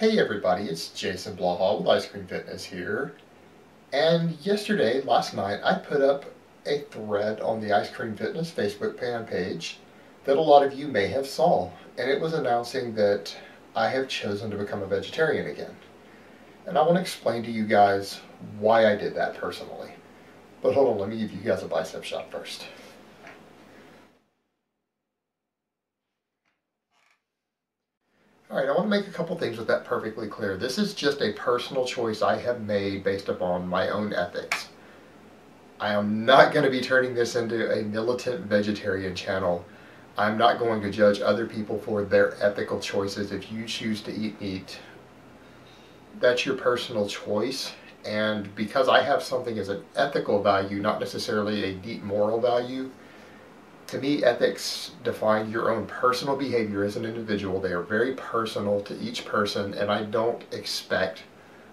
Hey everybody, it's Jason Blahal with Ice Cream Fitness here. And last night, I put up a thread on the Ice Cream Fitness Facebook fan page that a lot of you may have saw. And it was announcing that I have chosen to become a vegetarian again. And I want to explain to you guys why I did that personally. But hold on, let me give you guys a bicep shot first. Alright, I want to make a couple things with that perfectly clear. This is just a personal choice I have made based upon my own ethics. I am not going to be turning this into a militant vegetarian channel. I'm not going to judge other people for their ethical choices. If you choose to eat meat, that's your personal choice. And because I have something as an ethical value, not necessarily a deep moral value, to me, ethics define your own personal behavior as an individual. They are very personal to each person, and I don't expect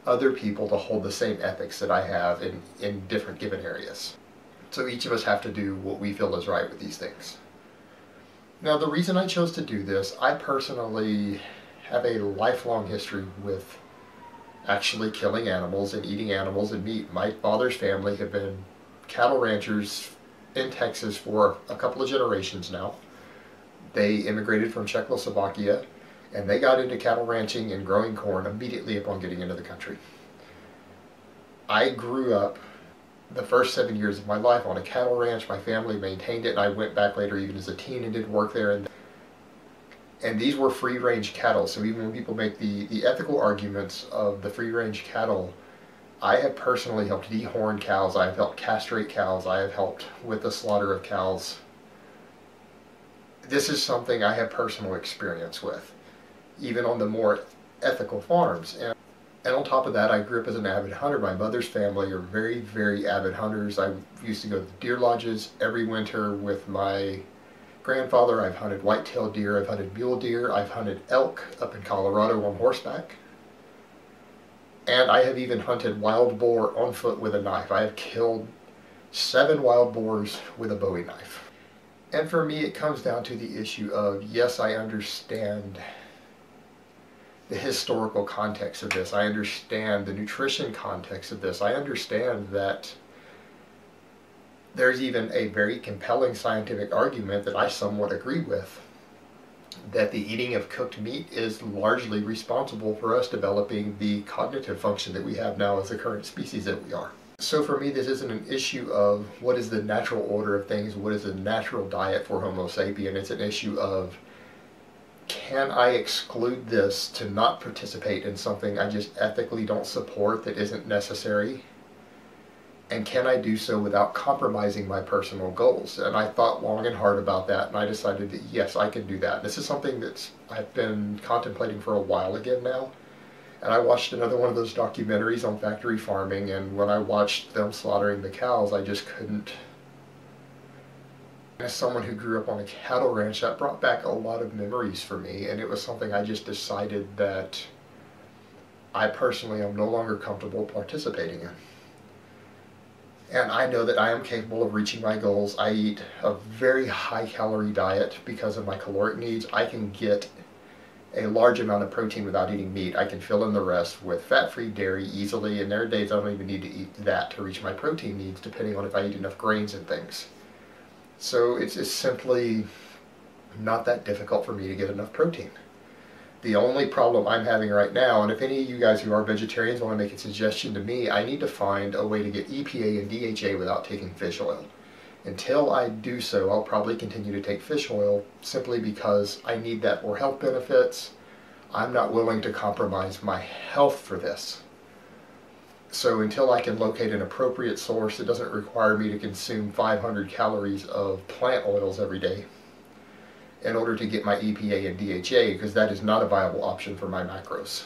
other people to hold the same ethics that I have in different given areas. So each of us have to do what we feel is right with these things. Now, the reason I chose to do this, I personally have a lifelong history with actually killing animals and eating animals and meat. My father's family have been cattle ranchers in Texas for a couple of generations now. They immigrated from Czechoslovakia and they got into cattle ranching and growing corn immediately upon getting into the country. I grew up the first 7 years of my life on a cattle ranch. My family maintained it, and I went back later even as a teen and did work there. And these were free-range cattle, so even when people make the ethical arguments of the free-range cattle, I have personally helped dehorn cows, I have helped castrate cows, I have helped with the slaughter of cows. This is something I have personal experience with, even on the more ethical farms. And on top of that, I grew up as an avid hunter. My mother's family are very, very avid hunters. I used to go to the deer lodges every winter with my grandfather. I've hunted white-tailed deer, I've hunted mule deer, I've hunted elk up in Colorado on horseback. And I have even hunted wild boar on foot with a knife. I have killed 7 wild boars with a Bowie knife. And for me, it comes down to the issue of, yes, I understand the historical context of this. I understand the nutrition context of this. I understand that there's even a very compelling scientific argument that I somewhat agree with, that the eating of cooked meat is largely responsible for us developing the cognitive function that we have now as the current species that we are. So for me, this isn't an issue of what is the natural order of things, what is the natural diet for Homo sapien. It's an issue of, can I exclude this to not participate in something I just ethically don't support that isn't necessary? And can I do so without compromising my personal goals? And I thought long and hard about that, and I decided that yes, I can do that. This is something that I've been contemplating for a while again now. And I watched another one of those documentaries on factory farming, and when I watched them slaughtering the cows, I just couldn't. As someone who grew up on a cattle ranch, that brought back a lot of memories for me, and it was something I just decided that I personally am no longer comfortable participating in. And I know that I am capable of reaching my goals. I eat a very high-calorie diet because of my caloric needs. I can get a large amount of protein without eating meat. I can fill in the rest with fat-free dairy easily, and there are days I don't even need to eat that to reach my protein needs, depending on if I eat enough grains and things. So it's simply not that difficult for me to get enough protein. The only problem I'm having right now, and if any of you guys who are vegetarians want to make a suggestion to me, I need to find a way to get EPA and DHA without taking fish oil. Until I do so, I'll probably continue to take fish oil simply because I need that for health benefits. I'm not willing to compromise my health for this. So until I can locate an appropriate source that doesn't require me to consume 500 calories of plant oils every day, in order to get my EPA and DHA, because that is not a viable option for my macros,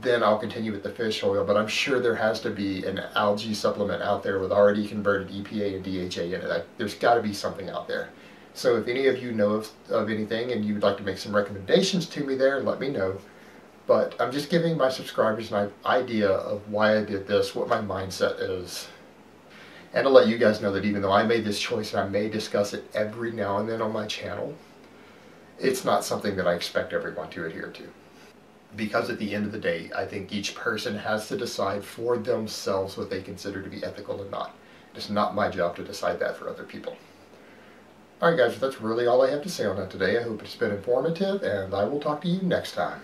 then I'll continue with the fish oil. But I'm sure there has to be an algae supplement out there with already converted EPA and DHA in it. There's got to be something out there. So if any of you know of anything and you would like to make some recommendations to me there, let me know. But I'm just giving my subscribers an idea of why I did this, what my mindset is. And to let you guys know that even though I made this choice and I may discuss it every now and then on my channel, it's not something that I expect everyone to adhere to. because at the end of the day, I think each person has to decide for themselves what they consider to be ethical and not. It's not my job to decide that for other people. Alright guys, that's really all I have to say on that today. I hope it's been informative, and I will talk to you next time.